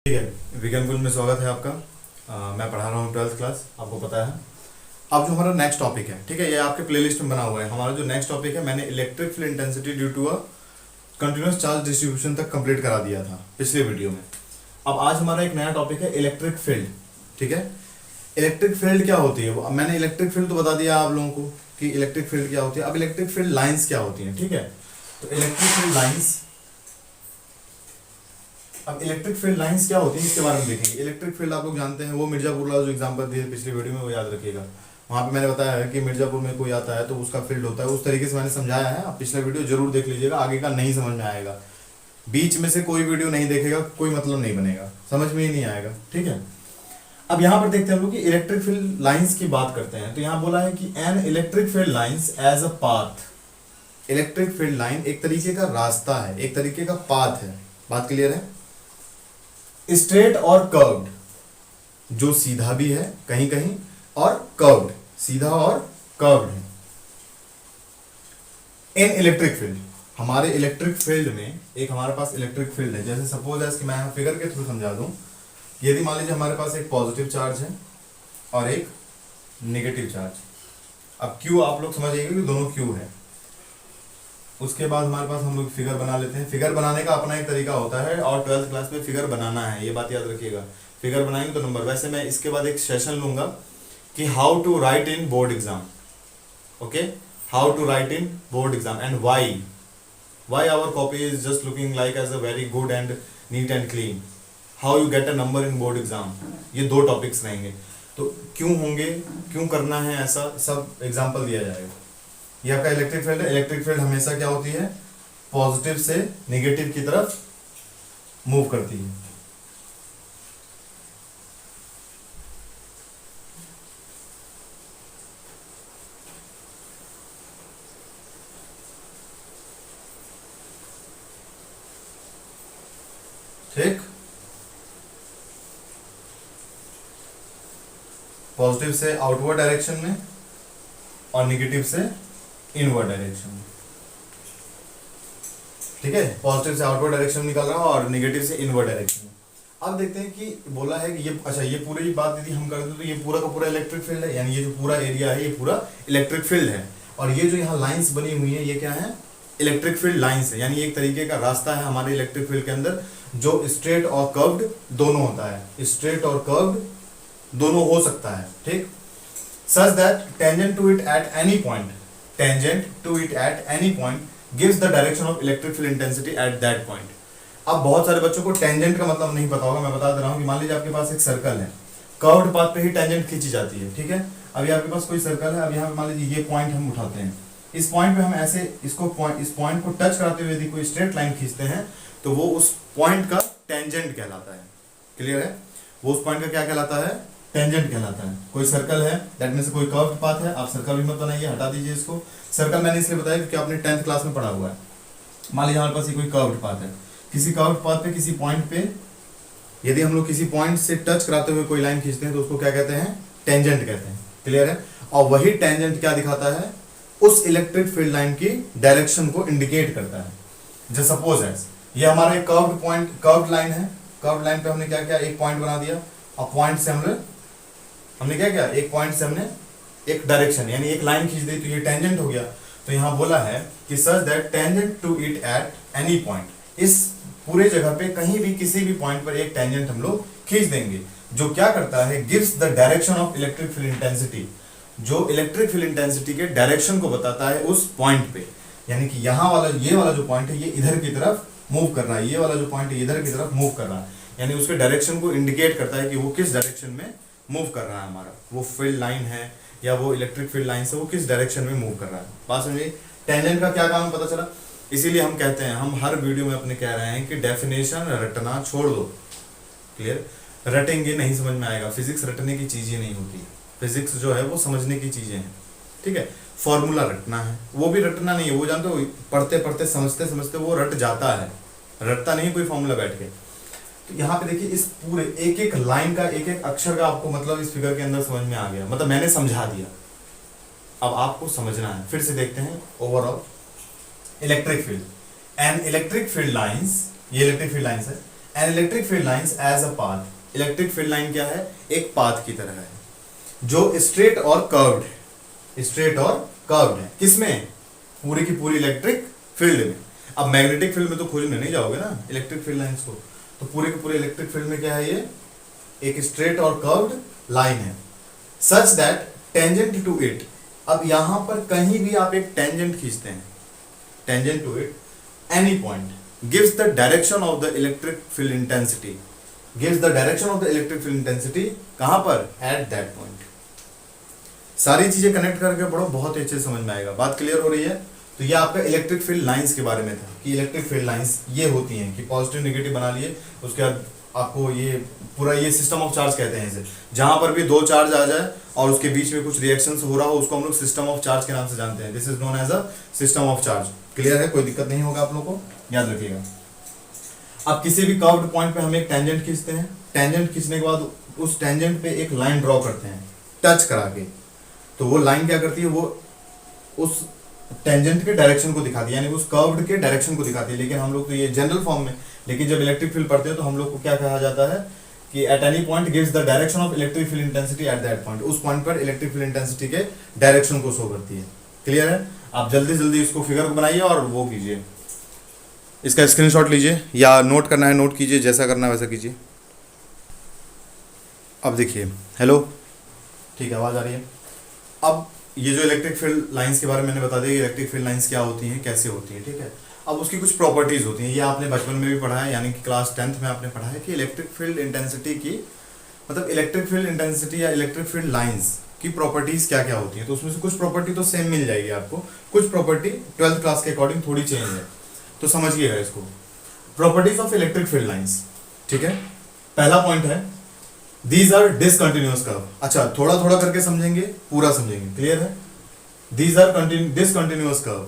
ठीक है, विज्ञान कुल में स्वागत है आपका। मैं पढ़ा रहा हूँ 12th क्लास, आपको पता है। अब जो हमारा नेक्स्ट टॉपिक है, ठीक है, ये आपके प्लेलिस्ट में बना हुआ है। हमारा जो नेक्स्ट टॉपिक है, मैंने electric field intensity due to a continuous charge distribution तक कंप्लीट करा दिया था पिछले वीडियो में। अब आज हमारा एक नया टॉपिक है इलेक्ट्रिक फील्ड। ठीक है, इलेक्ट्रिक फील्ड क्या होती है, मैंने इलेक्ट्रिक फील्ड तो बता दिया आप लोगों को कि इलेक्ट्रिक फील्ड क्या होती है। अब इलेक्ट्रिक फील्ड लाइन्स क्या होती है, ठीक है। तो इलेक्ट्रिक फील्ड लाइन्स, अब इलेक्ट्रिक फील्ड लाइंस क्या होती है इसके बारे में देखेंगे। इलेक्ट्रिक फील्ड आप लोग जानते हैं, वो मिर्जापुर वाला जो एग्जांपल दिए पिछली वीडियो में वो याद रखिएगा। वहाँ पे मैंने बताया है कि मिर्जापुर में कोई आता है तो उसका फील्ड होता है, उस तरीके से मैंने समझाया है। आप पिछला वीडियो जरूर देख लीजिएगा, आगे का नहीं समझ में आएगा। बीच में से कोई वीडियो नहीं देखेगा, कोई मतलब नहीं बनेगा, समझ में ही नहीं आएगा। ठीक है, अब यहाँ पर देखते हैं हम लोग कि इलेक्ट्रिक फील्ड लाइंस की बात करते हैं। तो यहाँ बोला है कि an electric field lines as a path. Electric field line एक तरीके का रास्ता है, एक तरीके का पाथ है। बात क्लियर है। स्ट्रेट और कर्व्ड, जो सीधा भी है कहीं कहीं और कर्व्ड, सीधा और कर्व्ड है। इन इलेक्ट्रिक फील्ड, हमारे इलेक्ट्रिक फील्ड में एक हमारे पास इलेक्ट्रिक फील्ड है। जैसे सपोज है कि मैं फिगर के थ्रू समझा दूं। यदि मान लीजिए हमारे पास एक पॉजिटिव चार्ज है और एक नेगेटिव चार्ज। अब क्यू आप लोग समझिएगा कि दोनों क्यू है। उसके बाद हमारे पास हम लोग फिगर बना लेते हैं। फिगर बनाने का अपना एक तरीका होता है और 12th क्लास में फिगर बनाना है, ये बात याद रखिएगा। फिगर बनाएंगे तो नंबर। वैसे मैं इसके बाद एक सेशन लूंगा कि how to write in board exam. Okay, how to write in board exam and why our copy is just looking like as a very good and neat and clean, how you get a number in board exam. ये दो topics रहेंगे। तो क्यों होंगे, क्यों करना है, ऐसा सब एग्जाम्पल दिया जाएगा। ये आपका इलेक्ट्रिक फील्ड है। इलेक्ट्रिक फील्ड हमेशा क्या होती है, पॉजिटिव से नेगेटिव की तरफ मूव करती है। ठीक, पॉजिटिव से आउटवर्ड डायरेक्शन में और नेगेटिव से इनवर्ड डायरेक्शन में। ठीक है, पॉजिटिव से आउटवर्ड डायरेक्शन में निकल रहा है और नेगेटिव से इनवर्ड डायरेक्शन में। अब देखते हैं कि बोला है कि ये, अच्छा ये पूरी बात यदि हम करते तो ये पूरा का पूरा इलेक्ट्रिक फील्ड है, यानी ये जो पूरा एरिया है ये पूरा इलेक्ट्रिक फील्ड है। और ये जो यहाँ लाइंस बनी हुई है ये क्या है, इलेक्ट्रिक फील्ड लाइंस है। यानी एक तरीके का रास्ता है हमारे इलेक्ट्रिक फील्ड के अंदर, जो स्ट्रेट और कर्व्ड दोनों होता है। स्ट्रेट और कर्व्ड दोनों हो सकता है। ठीक, such that tangent to it at any point gives the direction of electric field intensity at that point। अब बहुत सारे बच्चों को टेंजेंट का मतलब नहीं पता होगा, मैं बता दे रहा हूँ कि मान लीजिए आपके पास एक सर्कल है, कर्व्ड पाथ पे ही टेंजेंट खींची जाती है। ठीक है, अभी आपके पास कोई सर्कल है, अब यहाँ पे मान लीजिए ये पॉइंट हम उठाते हैं। इस पॉइंट पे हम ऐसे इस पॉइंट को टच कराते हुए यदि कोई स्ट्रेट लाइन खींचते हैं तो वो उस पॉइंट का टेंजेंट कहलाता है। क्लियर है, वो उस पॉइंट का क्या कहलाता है, टेंजेंट कहलाता है। कोई सर्कल है, दैट मींस कोई कर्व्ड पाथ है, आप सर्कल भी मत बनाइए, हटा दीजिए इसको। सर्कल मैंने इसलिए बताया क्योंकि आपने 10th क्लास में पढ़ा हुआ है। मान लीजिए हमारे पास ये कोई कर्व्ड पाथ है, किसी कर्व्ड पाथ पे किसी पॉइंट पे यदि हम लोग किसी पॉइंट से टच कराते हुए कोई लाइन खींचते हैं तो उसको क्या कहते हैं, टेंजेंट कहते हैं। क्लियर है, और वही टेंजेंट क्या दिखाता है, उस इलेक्ट्रिक फील्ड लाइन की डायरेक्शन को इंडिकेट करता है। जैसे सपोज है ये हमारा एक कर्व्ड लाइन है। कर्व्ड लाइन पे हमने क्या किया, एक पॉइंट बना दिया और पॉइंट से हमने क्या किया, एक पॉइंट से हमने एक डायरेक्शन यानी एक लाइन खींच दी तो ये टेंजेंट हो गया। तो यहां बोला है कि such that tangent to it at any point, इस पूरे जगह पे कहीं भी किसी भी पॉइंट पर एक टेंजेंट हम लोग खींच देंगे, जो क्या करता है, gives the direction of electric field intensity, जो इलेक्ट्रिक फील्ड इंटेंसिटी के डायरेक्शन को बताता है उस पॉइंट पे। यानी कि यहाँ वाला ये वाला जो पॉइंट है ये इधर की तरफ मूव कर रहा है, ये वाला जो पॉइंट है इधर की तरफ मूव कर रहा है, यानी उसके डायरेक्शन को इंडिकेट करता है कि वो किस डायरेक्शन में मूव कर रहा है। हमारा वो फील्ड लाइन है या वो इलेक्ट्रिक फील्ड लाइन से वो किस डायरेक्शन में मूव कर रहा है। बात समझिए, टेंजेंट का क्या काम पता चला। इसीलिए हम कहते हैं, हम हर वीडियो में अपने कह रहे हैं कि डेफिनेशन रटना छोड़ दो। क्लियर, रटेंगे नहीं समझ में आएगा। फिजिक्स रटने की चीज ही नहीं होती, फिजिक्स जो है वो समझने की चीजें हैं। ठीक है, फॉर्मूला रटना है, वो भी रटना नहीं है, वो जानते हो पढ़ते पढ़ते समझते समझते वो रट जाता है, रटता नहीं कोई फॉर्मूला बैठ के। तो यहाँ पे देखिए इस पूरे एक एक लाइन का एक एक अक्षर का आपको मतलब इस फिगर के अंदर समझ में आ गया, मतलब मैंने समझा दिया। अब आपको समझना है, फिर से देखते हैं overall electric field and electric field lines, ये इलेक्ट्रिक फील्ड लाइंस है an electric field lines as a path. Electric field line क्या है? एक पाथ की तरह है जो स्ट्रेट और कर्व्ड है, स्ट्रेट और कर्व्ड है। किसमें? पूरी की पूरी इलेक्ट्रिक फील्ड में। अब मैग्नेटिक फील्ड में तो खोजने नहीं जाओगे ना इलेक्ट्रिक फील्ड लाइंस को, तो पूरे के पूरे इलेक्ट्रिक फील्ड में क्या है? ये एक स्ट्रेट और कर्व्ड लाइन है। Such that tangent to it, अब यहां पर कहीं भी आप एक टेंजेंट खींचते हैं, tangent to it any point gives the direction of the electric field intensity, gives the direction of the electric field intensity कहां पर? At that point. सारी चीजें कनेक्ट करके पढ़ो, बहुत अच्छे से समझ में आएगा। बात क्लियर हो रही है? तो ये आपका इलेक्ट्रिक फील्ड लाइंस के बारे में था कि इलेक्ट्रिक फील्ड लाइंस ये होती हैं कि पॉजिटिव नेगेटिव बना लिए, उसके बाद आपको ये पूरा ये सिस्टम ऑफ चार्ज कहते हैं इसे। जहां पर भी दो चार्ज आ जाए और उसके बीच में कुछ रिएक्शन हो रहा हो उसको हम लोग सिस्टम ऑफ चार्ज के नाम से जानते हैं। This is known as a system of charge. Clear है? कोई दिक्कत नहीं होगा आप लोग को, याद रखिएगा। अब किसी भी कर्व्ड पॉइंट पे हम एक टेंजेंट खींचते हैं, टेंजेंट खींचने के बाद उस टेंजेंट पे एक लाइन ड्रॉ करते हैं टच करा के, तो वो लाइन क्या करती है? वो उस टेंजेंट के डायरेक्शन को दिखाती है, यानी उस कर्व्ड के डायरेक्शन को दिखाती है। लेकिन हम लोग तो ये जनरल फॉर्म में, लेकिन जब इलेक्ट्रिक फील्ड पढ़ते हैं तो हम लोग को क्या कहा जाता है कि eight any point gives the direction of electric field intensity at that point. उस पॉइंट पर इलेक्ट्रिक फील्ड इंटेंसिटी के डायरेक्शन को शो करती है। क्लियर है? आप जल्दी जल्दी इसको फिगर को बनाइए और वो कीजिए, इसका स्क्रीनशॉट लीजिए या नोट करना है नोट कीजिए, जैसा करना है वैसा कीजिए। अब देखिए, हेलो, ठीक है, आवाज आ रही है? अब ये जो इलेक्ट्रिक फील्ड लाइंस के बारे में मैंने बता दिया, इलेक्ट्रिक फील्ड लाइंस क्या होती हैं, कैसे होती हैं, ठीक है। अब उसकी कुछ प्रॉपर्टीज होती हैं, ये आपने बचपन में भी पढ़ा है, यानी कि क्लास 10th में आपने पढ़ा है कि इलेक्ट्रिक फील्ड इंटेंसिटी की, मतलब इलेक्ट्रिक फील्ड इंटेंसिटी या इलेक्ट्रिक फील्ड लाइंस की प्रॉपर्टीज क्या क्या होती हैं। तो उसमें से कुछ प्रॉपर्टी तो सेम मिल जाएगी आपको, कुछ प्रॉपर्टी 12th क्लास के अकॉर्डिंग थोड़ी चेंज है, तो समझिएगा इसको। Properties of electric field lines, ठीक है। पहला पॉइंट है दीज आर डिसकंटिन्यूअस कर्व। अच्छा, थोड़ा थोड़ा करके समझेंगे, पूरा समझेंगे, क्लियर है? These are discontinuous curve.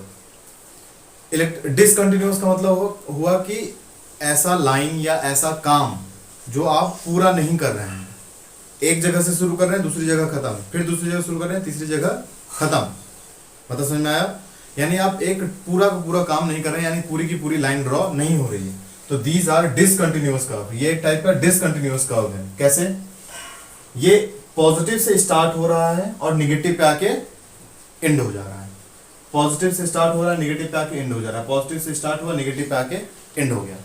Discontinuous का मतलब हुआ कि ऐसा लाइन या ऐसा काम जो आप पूरा नहीं कर रहे हैं, एक जगह से शुरू कर रहे हैं दूसरी जगह खत्म, फिर दूसरी जगह शुरू कर रहे हैं तीसरी जगह खत्म। मतलब समझ में आया? यानी आप एक पूरा का पूरा काम नहीं कर रहे हैं, यानी पूरी की पूरी लाइन ड्रॉ नहीं हो रही है, तो दीज आर डिसकंटिन्यूअस कर्व। ये एक टाइप का डिसकंटिन्यूअस कर्व है। कैसे? ये पॉजिटिव से स्टार्ट हो रहा है और निगेटिव पे आके एंड हो जा रहा है। पॉजिटिव से स्टार्ट हो रहा है, निगेटिव पे आके एंड हो जा रहा है, पॉजिटिव से स्टार्ट हुआ, निगेटिव पे आके एंड हो गया।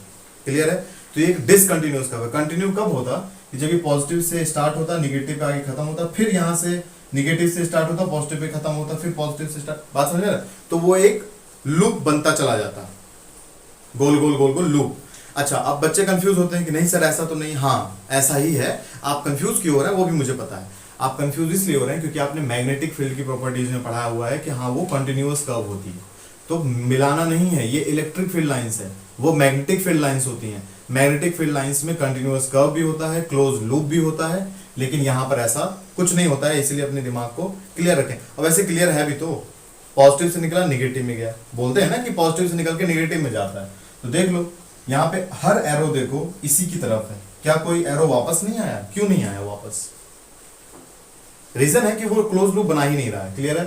क्लियर है? तो ये एक डिसकंटिन्यूअस कर्व है। कंटिन्यू कब होता? जब ये पॉजिटिव से स्टार्ट होता, निगेटिव पे आके खत्म होता, फिर यहाँ से निगेटिव से स्टार्ट होता, पॉजिटिव पे खत्म होता, फिर पॉजिटिव से स्टार्ट। बात समझ रहे? तो वो एक लूप बनता चला जाता, गोल गोल गोल गोल लूप। अच्छा, अब बच्चे कंफ्यूज होते हैं कि नहीं सर ऐसा तो नहीं। हाँ, ऐसा ही है। आप कंफ्यूज क्यों हो रहे हैं वो भी मुझे पता है। आप कंफ्यूज इसलिए हो रहे हैं क्योंकि आपने मैग्नेटिक फील्ड की प्रॉपर्टीज में पढ़ा हुआ है कि हाँ वो कंटिन्यूअस कर्व होती है, तो मिलाना नहीं है। ये इलेक्ट्रिक फील्ड लाइंस है, वो मैग्नेटिक फील्ड लाइंस होती हैं। मैग्नेटिक फील्ड लाइंस में कंटिन्यूअस कर्व भी होता है, क्लोज लूप भी होता है, लेकिन यहाँ पर ऐसा कुछ नहीं होता है। इसलिए अपने दिमाग को क्लियर रखें। अब ऐसे क्लियर है भी तो, पॉजिटिव से निकला निगेटिव में गया, बोलते हैं ना कि पॉजिटिव से निकल के निगेटिव में जाता है। तो देख लो यहाँ पे हर एरो देखो इसी की तरफ है, क्या कोई एरो वापस नहीं आया? क्यों नहीं आया वापस? रीजन है कि वो क्लोज लूप बना ही नहीं रहा है। क्लियर है?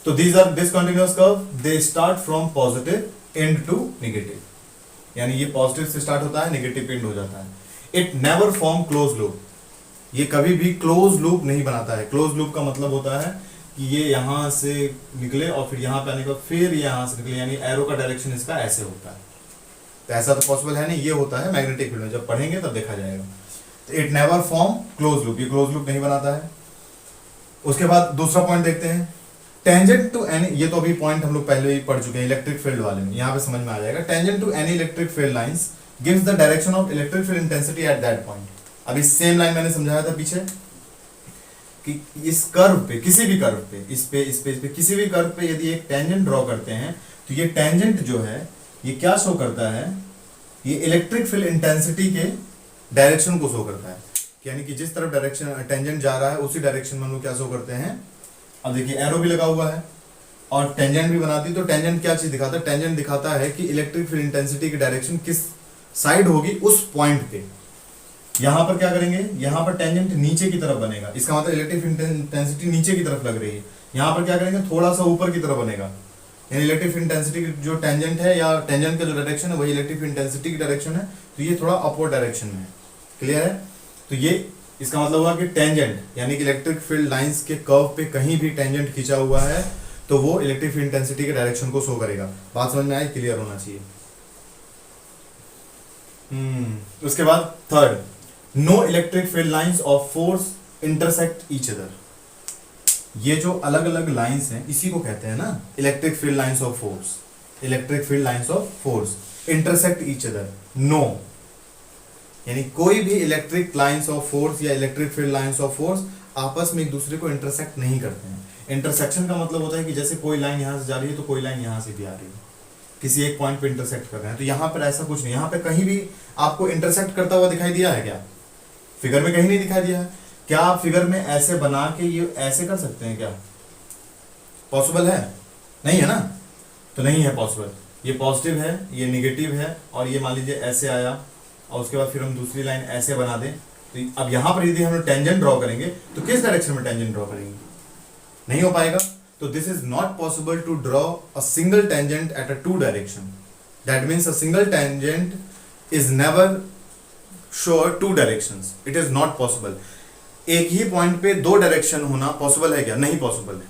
तो these are discontinuous curve, they start from positive end to negative, यानी ये पॉजिटिव से स्टार्ट होता है, निगेटिव एंड हो जाता है। It never form close loop, ये कभी भी क्लोज लूप नहीं बनाता है। क्लोज लूप का मतलब होता है कि ये यहां से निकले और फिर यहां पे आने का फिर यहां से निकले, यानी एरो का डायरेक्शन इसका ऐसे होता है। तो ऐसा तो पॉसिबल है नहीं, ये होता है मैग्नेटिक फील्ड में, जब पढ़ेंगे तब देखा जाएगा। तो it never form close loop, ये क्लोज लूप नहीं बनाता है। उसके बाद दूसरा पॉइंट देखते हैं, टेंजेंट टू एनी, ये तो अभी पॉइंट हम लोग पहले ही पढ़ चुके हैं इलेक्ट्रिक फील्ड वाले में, यहाँ पे समझ में आ जाएगा। Tangent to any electric field lines gives the direction of electric field intensity at that point. अभी सेम लाइन मैंने समझाया था पीछे कि इस कर्व पे, किसी भी कर्व पे, इस पे किसी भी कर्व पे यदि एक टेंजेंट ड्रॉ करते हैं तो ये टेंजेंट जो है ये क्या शो करता है? ये इलेक्ट्रिक फील्ड इंटेंसिटी के डायरेक्शन को शो करता है, यानी कि जिस तरफ डायरेक्शन टेंजेंट जा रहा है उसी डायरेक्शन में हम लोग क्या शो करते हैं। अब देखिए एरो भी लगा हुआ है और टेंजेंट भी बनाती है, तो टेंजेंट क्या चीज दिखाता है? टेंजेंट दिखाता है कि इलेक्ट्रिक फील्ड इंटेंसिटी की डायरेक्शन किस साइड होगी उस पॉइंट पे। यहां पर क्या करेंगे? यहां पर टेंजेंट नीचे की तरफ बनेगा, इसका मतलब इलेक्ट्रिक फील्ड इंटेंसिटी नीचे की तरफ लग रही है। यहां पर क्या करेंगे? थोड़ा सा ऊपर की तरफ बनेगा यानी इलेक्ट्रिक फील्ड इंटेंसिटी की जो टेंजेंट है या टेंजेंट का जो डायरेक्शन है वही इलेक्ट्रिक फील्ड इंटेंसिटी की डायरेक्शन है, तो ये थोड़ा अपवर्ड डायरेक्शन में है। क्लियर है? तो ये इसका मतलब हुआ कि टेंजेंट यानी कि इलेक्ट्रिक फील्ड लाइंस के कर्व पे कहीं भी टेंजेंट खींचा हुआ है तो वो इलेक्ट्रिक फील्ड इंटेंसिटी के डायरेक्शन को शो करेगा। बात समझ में आई? क्लियर होना चाहिए। उसके बाद third, no electric field lines of force intersect each other. ये जो अलग अलग लाइंस हैं इसी को कहते हैं ना electric field lines of force. Electric field lines of force intersect each other, no यानी कोई भी इलेक्ट्रिक लाइंस ऑफ फोर्स या electric field lines of force आपस में एक दूसरे को इंटरसेक्ट नहीं करते हैं। इंटरसेक्शन का मतलब होता है कि जैसे कोई लाइन यहां से जा रही है तो कोई लाइन यहां से भी आ रही है, किसी एक पॉइंट पे इंटरसेक्ट कर रहे हैं। तो यहां पर ऐसा कुछ नहीं, यहां पे कहीं भी आपको इंटरसेक्ट करता हुआ दिखाई दिया है क्या? फिगर में कहीं नहीं दिखाई दिया है। क्या आप फिगर में ऐसे बना के ये ऐसे कर सकते हैं क्या? पॉसिबल है? नहीं है ना, तो नहीं है पॉसिबल। ये पॉजिटिव है, ये निगेटिव है, और ये मान लीजिए ऐसे आया और उसके बाद फिर हम दूसरी लाइन ऐसे बना दें। तो अब यहां पर यदि हम टेंजेंट ड्रॉ करेंगे तो किस डायरेक्शन में टेंजेंट ड्रॉ करेंगे? नहीं हो पाएगा। तो this is not possible to draw a single tangent at a two direction. That means a single tangent is never sure two directions, it is not possible. एक ही पॉइंट पे दो डायरेक्शन होना पॉसिबल है क्या? नहीं पॉसिबल है।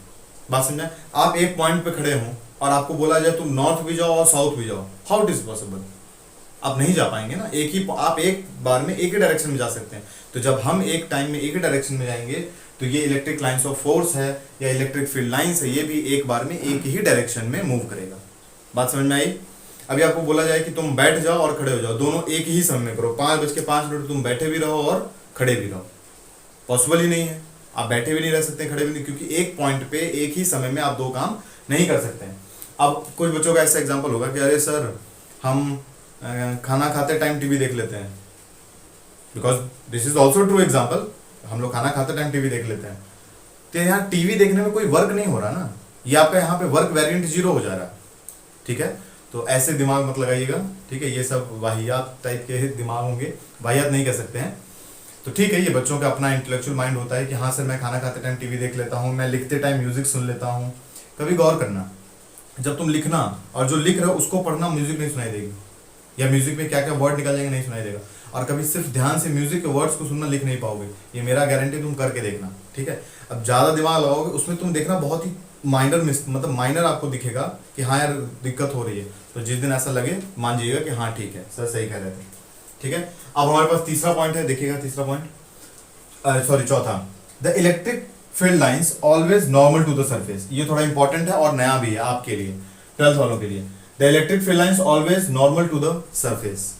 बात समझा? आप एक पॉइंट पे खड़े हो और आपको बोला जाए तुम नॉर्थ भी जाओ और साउथ भी जाओ, हाउ इट इज पॉसिबल? आप नहीं जा पाएंगे ना। आप एक बार में एक ही डायरेक्शन में जा सकते हैं। तो जब हम एक टाइम में एक ही डायरेक्शन में जाएंगे तो ये इलेक्ट्रिक लाइंस ऑफ फोर्स है या इलेक्ट्रिक फील्ड लाइंस है, ये भी एक बार में एक ही डायरेक्शन में मूव करेगा। बात समझ में आई? अभी आपको बोला जाए कि तुम बैठ जाओ और खड़े हो जाओ, दोनों एक ही समय में करो, 5:05 तुम बैठे भी रहो और खड़े भी रहो, पॉसिबल ही नहीं है। आप बैठे भी नहीं रह सकते, खड़े भी नहीं, क्योंकि एक पॉइंट पे एक ही समय में आप दो काम नहीं कर सकते हैं। अब कुछ बच्चों का ऐसा एग्जांपल होगा कि अरे सर हम खाना खाते टाइम टीवी देख लेते हैं, because this is also true example. हम लोग खाना खाते टाइम टीवी देख लेते हैं, तो यहाँ टीवी देखने में कोई वर्क नहीं हो रहा ना, ये आपका यहाँ पे वर्क वेरिएंट 0 हो जा रहा है। ठीक है, तो ऐसे दिमाग मत लगाइएगा। ठीक है, ये सब वाहियात टाइप के दिमाग होंगे, वाहियात नहीं कह सकते हैं। तो ठीक है, ये बच्चों का अपना इंटेलेक्चुअल माइंड होता है कि हाँ सर मैं खाना खाते टाइम टीवी देख लेता हूँ, मैं लिखते टाइम म्यूजिक सुन लेता हूँ। कभी गौर करना, जब तुम लिखना और जो लिख रहे हो उसको पढ़ना, म्यूजिक नहीं सुनाई देगी, या म्यूजिक में क्या क्या वर्ड निकल जाएंगे नहीं सुनाई देगा। और कभी सिर्फ ध्यान से म्यूजिक के वर्ड्स को सुनना, लिख नहीं पाओगे, ये मेरा गारंटी, तुम करके देखना। ठीक है, अब ज़्यादा दिमाग लगाओगे उसमें, तुम देखना बहुत ही माइनर मतलब माइनर आपको दिखेगा कि हाँ यार दिक्कत हो रही है। तो जिस दिन ऐसा लगे मान जाइएगा कि हाँ ठीक है सर सही कह रहे थे। ठीक है, अब हमारे पास तीसरा पॉइंट है, देखिएगा तीसरा पॉइंट, सॉरी चौथा, the electric field lines always normal to the surface. ये थोड़ा इंपॉर्टेंट है और नया भी है आपके लिए, 12th वालों के लिए। The electric field lines always normal to the surface,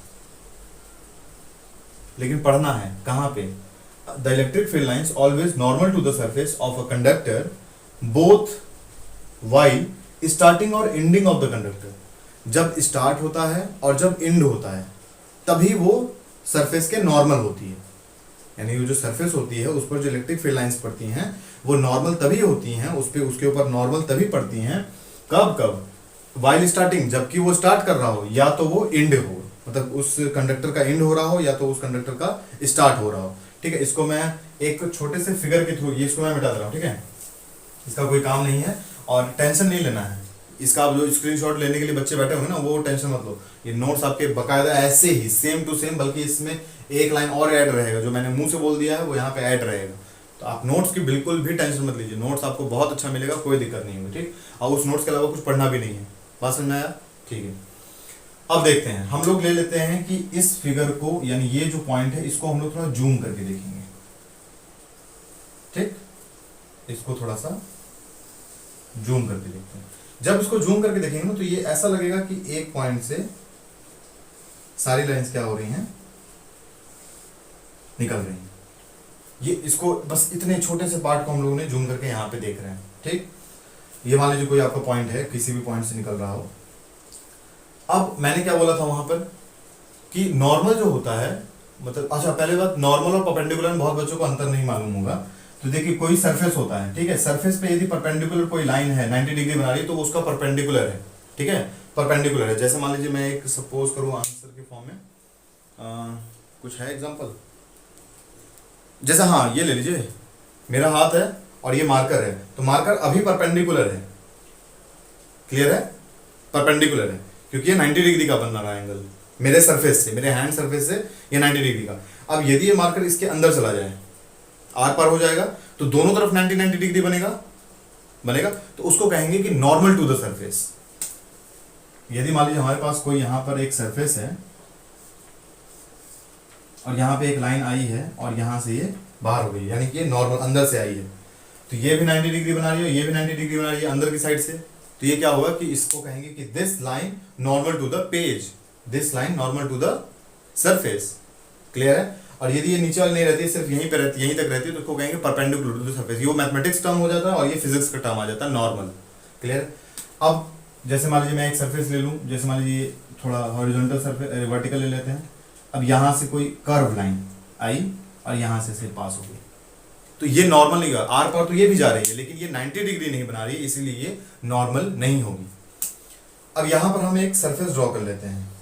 लेकिन पढ़ना है कहाँ पे? The electric field lines always normal to the surface of a conductor both while starting और एंडिंग ऑफ द कंडक्टर। जब स्टार्ट होता है और जब एंड होता है तभी वो सरफेस के नॉर्मल होती है। यानी वो जो सरफेस होती है उस पर जो इलेक्ट्रिक फील्ड लाइंस पड़ती हैं वो नॉर्मल तभी होती हैं, उस पे उसके ऊपर नॉर्मल तभी पड़ती हैं कब? वाइल स्टार्टिंग, जबकि वो स्टार्ट कर रहा हो, या तो वो एंड हो, मतलब उस कंडक्टर का एंड हो रहा हो, या तो उस कंडक्टर का स्टार्ट हो रहा हो। ठीक है, इसको मैं एक छोटे से फिगर के थ्रू, ये इसको मैं मिटा दे रहा हूँ। ठीक है, इसका कोई काम नहीं है और टेंशन नहीं लेना है इसका। आप जो स्क्रीनशॉट लेने के लिए बच्चे बैठे होंगे ना, वो टेंशन मत लो, ये नोट्स आपके बकायदा ऐसे ही सेम टू सेम, बल्कि इसमें एक लाइन और ऐड रहेगा, जो मैंने मुंह से बोल दिया है वो यहाँ पे ऐड रहेगा। तो आप नोट्स की बिल्कुल भी टेंशन मत लीजिए, नोट्स आपको बहुत अच्छा मिलेगा, कोई दिक्कत नहीं होगी। ठीक, और उस नोट्स के अलावा कुछ पढ़ना भी नहीं है। बात समझ में आया? ठीक है, अब देखते हैं, हम लोग ले लेते हैं कि इस फिगर को, यानी ये जो पॉइंट है इसको हम लोग थोड़ा जूम करके देखेंगे। ठीक, इसको थोड़ा सा जूम करके देखते हैं। जब इसको जूम करके देखेंगे ना तो ये ऐसा लगेगा कि एक पॉइंट से सारी लाइंस क्या हो रही हैं, निकल रही हैं। ये इसको बस इतने छोटे से पार्ट को हम लोगों ने जूम करके यहाँ पे देख रहे हैं। ठीक, ये मान लीजिए कोई आपका पॉइंट है, किसी भी पॉइंट से निकल रहा हो। अब मैंने क्या बोला था वहां पर कि नॉर्मल जो होता है, मतलब अच्छा पहले बात, नॉर्मल और परपेंडिकुलर में बहुत बच्चों को अंतर नहीं मालूम होगा। तो देखिए कोई सरफेस होता है, ठीक है, सरफेस पे यदि परपेंडिकुलर कोई लाइन है 90 डिग्री बना रही है तो उसका परपेंडिकुलर है। ठीक है, परपेंडिकुलर है। जैसे मान लीजिए मैं एक सपोज करूँ आंसर के फॉर्म में, कुछ है एग्जांपल, जैसे हाँ ये ले लीजिए, मेरा हाथ है और ये मार्कर है, तो मार्कर अभी परपेंडिकुलर है, क्लियर है, परपेंडिकुलर है, क्योंकि ये 90 डिग्री का बन रहा है एंगल मेरे सरफेस से, मेरे हैंड सरफेस से ये 90 डिग्री का। अब यदि ये मार्कर इसके अंदर चला जाए, आर पार हो जाएगा, तो दोनों तरफ 90 डिग्री बनेगा, तो उसको कहेंगे कि नॉर्मल टू द सरफेस। यदि मान लीजिए हमारे पास कोई यहां पर एक सरफेस है और यहाँ पे एक लाइन आई है और यहाँ से ये बाहर हो गई, यानी कि ये नॉर्मल अंदर से आई है, तो ये भी 90 डिग्री बना रही है, ये भी 90 डिग्री बना रही है अंदर की साइड से, तो ये क्या होगा कि इसको कहेंगे कि this line normal to the page, this line normal to the surface. Clear है। और यदि ये नीचे वाली नहीं रहती, सिर्फ यहीं पे रहती, यहीं तक रहती है, तो उसको कहेंगे परपेंडिकुलर टू द सरफेस। ये मैथमेटिक्स टर्म हो जाता है और ये फिजिक्स का टर्म आ जाता है, नॉर्मल। क्लियर। अब जैसे मान लीजिए मैं एक सरफेस ले लूँ, जैसे मान लीजिए थोड़ा हॉरिजॉन्टल सरफेस, वर्टिकल ले लेते हैं। अब यहाँ से कोई कर्व लाइन आई और यहाँ से पास हो गई, तो ये नॉर्मल नहीं होगा, आर पार तो ये भी जा रही है, लेकिन ये 90 डिग्री नहीं बना रही है, इसीलिए ये नॉर्मल नहीं होगी। अब यहां पर हम एक सरफेस ड्रॉ कर लेते हैं।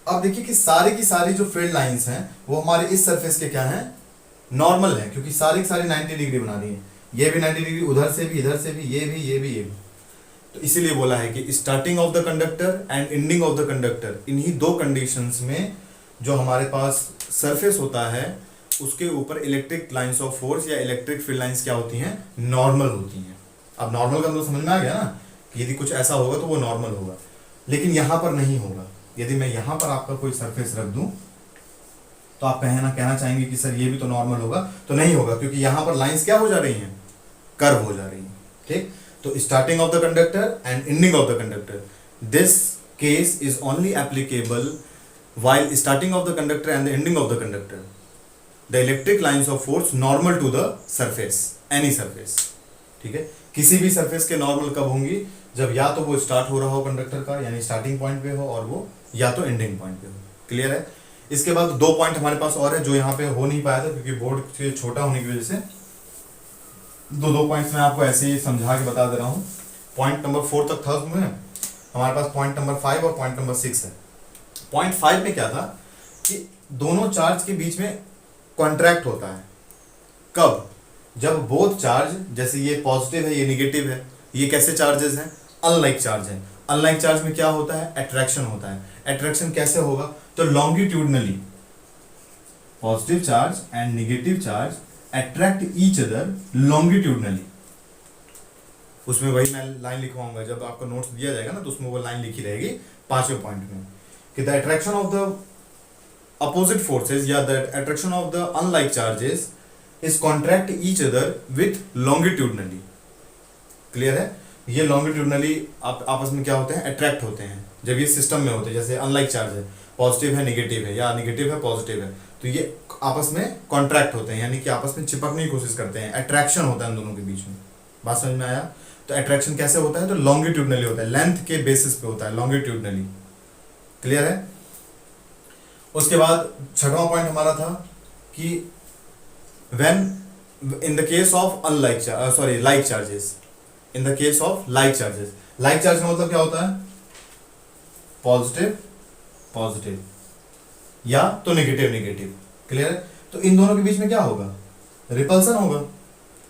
अब देखिए कि सारी की सारी जो फील्ड लाइंस हैं वो हमारे इस सरफेस के क्या हैं, नॉर्मल है, क्योंकि सारी की सारी 90 डिग्री बना रही है। ये भी 90 डिग्री, उधर से भी, इधर से भी, ये भी, ये भी, ये भी। तो इसीलिए बोला है कि starting of the conductor and ending of the conductor, इन्हीं दो कंडीशंस में जो हमारे पास सरफेस होता है उसके ऊपर इलेक्ट्रिक लाइंस ऑफ फोर्स या इलेक्ट्रिक फील्ड लाइंस क्या होती हैं, नॉर्मल होती हैं। अब नॉर्मल का मतलब समझ में आ गया ना, कि यदि कुछ ऐसा होगा तो वो नॉर्मल होगा, लेकिन यहां पर नहीं होगा। यदि मैं यहां पर आपका कोई सरफेस रख दूं तो आप कहना चाहेंगे कि सर ये भी तो नॉर्मल होगा, तो नहीं होगा, क्योंकि यहां पर लाइंस क्या हो जा रही हैं, कर्व हो जा रही हैं। ठीक। तो starting of the conductor and ending of the conductor, this case is only applicable while starting of the conductor and the ending of the conductor, the electric lines of force normal to the surface, any surface। ठीक है। किसी भी surface के normal कब होंगी, जब या तो वो स्टार्ट हो रहा हो कंडक्टर का, यानी स्टार्टिंग पॉइंट पे हो, और वो या तो एंडिंग पॉइंट पे हो। क्लियर है। इसके बाद दो पॉइंट हमारे पास और है जो यहाँ पे हो नहीं पाया था, क्योंकि बोर्ड से छोटा होने की वजह से। दो पॉइंट्स मैं आपको ऐसे ही समझा के बता दे रहा हूँ। पॉइंट नंबर 4 तक था उसमें, हमारे पास पॉइंट नंबर 5 और पॉइंट नंबर 6 है। पॉइंट 5 में क्या था कि दोनों चार्ज के बीच में कॉन्ट्रैक्ट होता है। कब, जब बोथ चार्ज, जैसे ये पॉजिटिव है, ये निगेटिव है, ये कैसे चार्जेस हैं, अनलाइक चार्ज है। अनलाइक चार्ज में क्या होता है, अट्रैक्शन होता है। अट्रैक्शन कैसे होगा, तो longitudinally positive charge and negative charge attract each other longitudinally. उसमें वही मैं लाइन लिखवाऊंगा, जब आपको नोट्स दिया जाएगा ना तो उसमें वो लाइन लिखी रहेगी 5वें पॉइंट में, कि the attraction of the opposite forces या the attraction of the unlike charges is contract each other with longitudinally. Clear है। ये लॉन्गिट्यूडनली आपस में क्या होते हैं, अट्रैक्ट होते हैं जब ये सिस्टम में होते हैं। जैसे अनलाइक चार्ज है, पॉजिटिव है निगेटिव है, या निगेटिव है पॉजिटिव है, तो ये आपस में कॉन्ट्रैक्ट होते हैं, यानी कि आपस में चिपकने की कोशिश करते हैं। अट्रैक्शन होता है इन दोनों के बीच में। बात समझ में आया। तो अट्रैक्शन कैसे होता है, तो लॉन्गिट्यूडनली होता है, लेंथ के बेसिस पे होता है, लॉन्गिट्यूडनली। क्लियर है। उसके बाद 6वां पॉइंट हमारा था कि when in the case of unlike like charges, in the case of like charges, like charge का मतलब क्या होता है, पॉजिटिव पॉजिटिव या तो नेगेटिव नेगेटिव। क्लियर है। तो इन दोनों के बीच में क्या होगा, रिपल्सन होगा।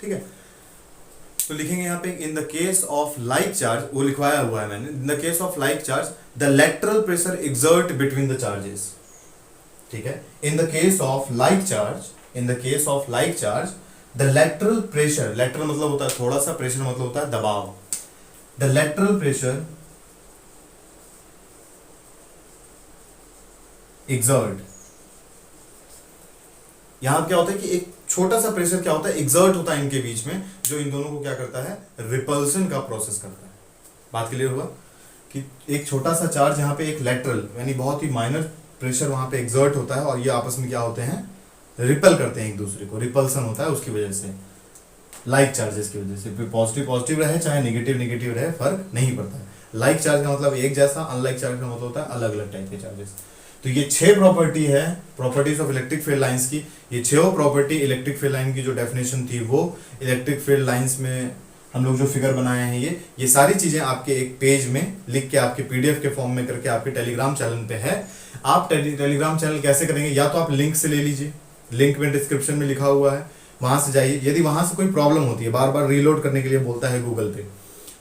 ठीक है। तो लिखेंगे यहाँ पे in the case of like charge, वो लिखवाया हुआ है मैंने, in the case of like charge the lateral pressure exert between the charges. ठीक है। In the case of like charge, in the case of like charge the lateral pressure, lateral मतलब होता है थोड़ा सा, प्रेशर मतलब होता है दबाव। द लेटरल प्रेशर एक्सर्ट, यहां क्या होता है कि एक छोटा सा प्रेशर क्या होता है, एक्सर्ट होता है इनके बीच में, जो इन दोनों को क्या करता है, रिपल्सन का प्रोसेस करता है। बात क्लियर हुआ कि एक छोटा सा चार्ज यहाँ पे एक लेटरल यानी बहुत ही माइनर प्रेशर वहां पे एक्सर्ट होता है, और ये आपस में क्या होते हैं, रिपल करते हैं एक दूसरे को, रिपल्सन होता है उसकी वजह से, लाइक चार्जेस की वजह से। पॉजिटिव पॉजिटिव रहे चाहे नेगेटिव नेगेटिव रहे, फर्क नहीं पड़ता है। लाइक चार्ज का मतलब एक जैसा, अनलाइक चार्ज का मतलब होता है अलग अलग टाइप के चार्जेस। तो ये 6 प्रॉपर्टी है, properties of electric field lines की। ये 6 प्रॉपर्टी इलेक्ट्रिक फील्ड लाइन की जो डेफिनेशन थी वो इलेक्ट्रिक फील्ड लाइंस में हम लोग जो फिगर बनाए हैं, ये सारी चीजें आपके एक पेज में लिख के आपके पीडीएफ के फॉर्म में करके आपके टेलीग्राम चैनल पे है। आप टेलीग्राम चैनल कैसे करेंगे, या तो आप लिंक से ले लीजिए, लिंक में डिस्क्रिप्शन में लिखा हुआ है, वहां से जाइए। यदि वहां से कोई प्रॉब्लम होती है, बार बार रीलोड करने के लिए बोलता है गूगल पे,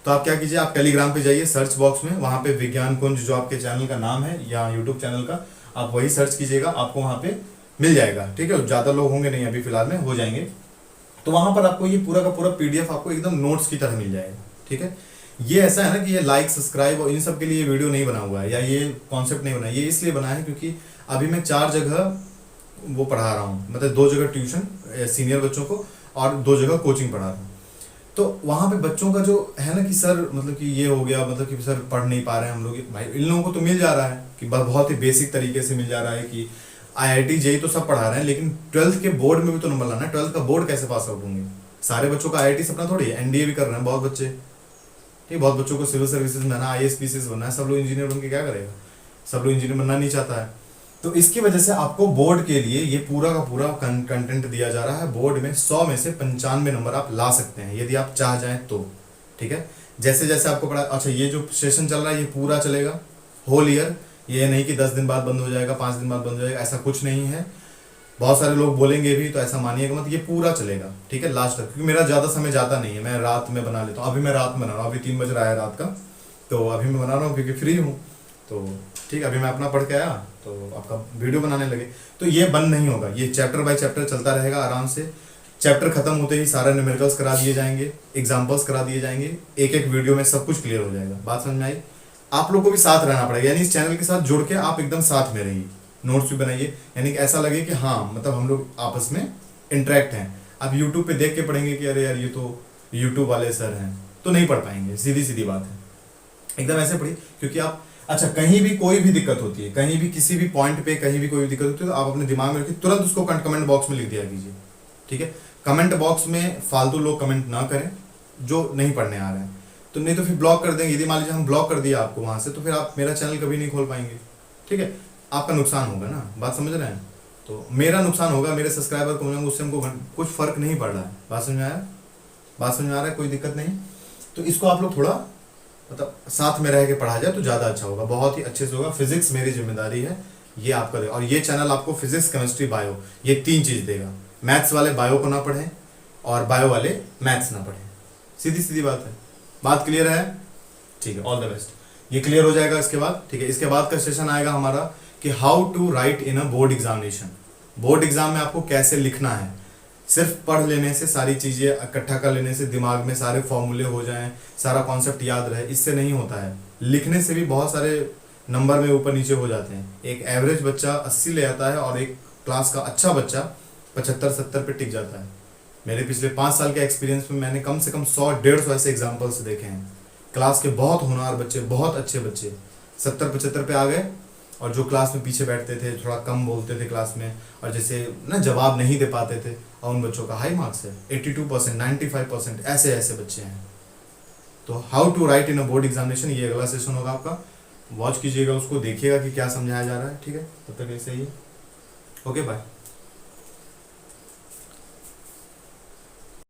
तो आप क्या कीजिए, आप टेलीग्राम पे जाइए, सर्च बॉक्स में वहां पे विज्ञान कुंज जो आपके चैनल का नाम है या यूट्यूब चैनल का, आप वही सर्च कीजिएगा, आपको वहां पे मिल जाएगा। ठीक है, ज्यादा लोग होंगे नहीं, अभी फिलहाल में हो जाएंगे। तो वहां पर आपको ये पूरा का पूरा पीडीएफ आपको एकदम नोट्स की तरह मिल जाएगा। ठीक है, ये ऐसा है ना कि ये लाइक सब्सक्राइब और इन सब के लिए वीडियो नहीं बना हुआ है, या ये कॉन्सेप्ट नहीं बना, ये इसलिए बना है क्योंकि अभी मैं 4 जगह वो पढ़ा रहा हूँ, मतलब 2 जगह ट्यूशन सीनियर बच्चों को और 2 जगह कोचिंग पढ़ा रहा हूँ। तो वहाँ पे बच्चों का जो है ना कि सर मतलब कि ये हो गया, मतलब कि सर पढ़ नहीं पा रहे हैं हम लोग, भाई इन लोगों को तो मिल जा रहा है कि बहुत ही बेसिक तरीके से मिल जा रहा है कि आईआईटी जेई तो सब पढ़ा रहे हैं, लेकिन 12th के बोर्ड में भी तो नंबर लाना है। 12th का बोर्ड कैसे पास आउट होंगे? सारे बच्चों का आईआईटी सपना थोड़ी है, एनडीए भी कर रहे हैं बहुत बच्चे, ठीक, बहुत बच्चों को सिविल सर्विसेज में ना आईएएस पीसीएस बनना है, सब लोग इंजीनियर बन के क्या करेगा? सब लोग इंजीनियर बनना नहीं चाहता है। तो इसकी वजह से आपको बोर्ड के लिए ये पूरा का पूरा कंटेंट दिया जा रहा है। बोर्ड में 100 में से 95 नंबर आप ला सकते हैं यदि आप चाह जाएं तो। ठीक है, जैसे जैसे आपको पढ़ा, अच्छा ये जो सेशन चल रहा है ये पूरा चलेगा होल ईयर, ये नहीं कि 10 दिन बाद बंद हो जाएगा, 5 दिन बाद बंद हो जाएगा, ऐसा कुछ नहीं है। बहुत सारे लोग बोलेंगे भी, तो ऐसा मानिएगा मत, ये पूरा चलेगा। ठीक है, लास्ट तक, क्योंकि मेरा ज़्यादा समय जाता नहीं है, मैं रात में बना लेता हूँ। अभी मैं रात में बना रहा हूँ, अभी 3 बज रहा है रात का, तो अभी मैं बना रहा हूँ क्योंकि फ्री हूँ। तो ठीक है, अभी मैं अपना पढ़ के आया तो आपका वीडियो बनाने लगे। तो ये बंद नहीं होगा, ये चैप्टर बाय चैप्टर चलता रहेगा आराम से। चैप्टर खत्म होते ही सारे न्यूमेरिकल्स करा दिए जाएंगे, एग्जाम्पल्स करा दिए जाएंगे, एक एक वीडियो में सब कुछ क्लियर हो जाएगा। बात समझ में आई? आप लोग को भी साथ रहना पड़ेगा, यानी इस चैनल के साथ जुड़ के आप एकदम साथ में रहिए, नोट्स भी बनाइए, यानी कि ऐसा लगे कि हाँ मतलब हम लोग आपस में इंटरेक्ट हैं। आप यूट्यूब पे देख के पढ़ेंगे कि अरे यार ये तो यूट्यूब वाले सर हैं, तो नहीं पढ़ पाएंगे, सीधी सीधी बात है। एकदम ऐसे पढ़िए, क्योंकि आप अच्छा कहीं भी कोई भी दिक्कत होती है, कहीं भी किसी भी पॉइंट पे कहीं भी कोई भी दिक्कत होती है, तो आप अपने दिमाग में रखिए, तुरंत उसको कमेंट बॉक्स में लिख दिया कीजिए। ठीक है, कमेंट बॉक्स में फालतू लोग कमेंट ना करें जो नहीं पढ़ने आ रहे हैं, तो नहीं तो फिर ब्लॉक कर देंगे। यदि मान लीजिए हम ब्लॉक कर दिया आपको वहां से, तो फिर आप मेरा चैनल कभी नहीं खोल पाएंगे। ठीक है, आपका नुकसान होगा ना, बात समझ रहे हैं? तो मेरा नुकसान होगा, मेरे सब्सक्राइबर कम होंगे, उससे हमको कुछ फर्क नहीं पड़ रहा है। बात समझ में आया? बात समझ में आ रहा है? कोई दिक्कत नहीं। तो इसको आप लोग थोड़ा मतलब साथ में रह के पढ़ा जाए तो ज़्यादा अच्छा होगा, बहुत ही अच्छे से होगा। फिजिक्स मेरी जिम्मेदारी है, ये आपका देगा। और ये चैनल आपको फिजिक्स केमिस्ट्री बायो ये 3 चीज़ देगा। मैथ्स वाले बायो को ना पढ़ें और बायो वाले मैथ्स ना पढ़ें, सीधी सीधी बात है। बात क्लियर है? ठीक है, ऑल द बेस्ट। ये क्लियर हो जाएगा इसके बाद। ठीक है, इसके बाद का सेशन आएगा हमारा कि how to write in a board examination. Board exam में आपको कैसे लिखना है। सिर्फ पढ़ लेने से, सारी चीज़ें इकट्ठा कर लेने से, दिमाग में सारे फॉर्मूले हो जाएं, सारा कॉन्सेप्ट याद रहे, इससे नहीं होता है। लिखने से भी बहुत सारे नंबर में ऊपर नीचे हो जाते हैं। एक एवरेज बच्चा 80 ले आता है और एक क्लास का अच्छा बच्चा 75-70 पे टिक जाता है। मेरे पिछले 5 साल के एक्सपीरियंस में मैंने कम से कम 100-150 ऐसे एग्जाम्पल्स देखे हैं। क्लास के बहुत होनहार बच्चे, बहुत अच्छे बच्चे 70-75 पे आ गए, और जो क्लास में पीछे बैठते थे, थोड़ा कम बोलते थे क्लास में, और जैसे ना जवाब नहीं दे पाते थे, और उन बच्चों का हाई मार्क्स है 82%, 95%, ऐसे ऐसे बच्चे हैं। तो how to write in a board examination, ये अगला सेशन होगा आपका। वॉच कीजिएगा उसको, देखिएगा कि क्या समझाया जा रहा है। ठीक है, तब तक ऐसे ही। Okay, bye.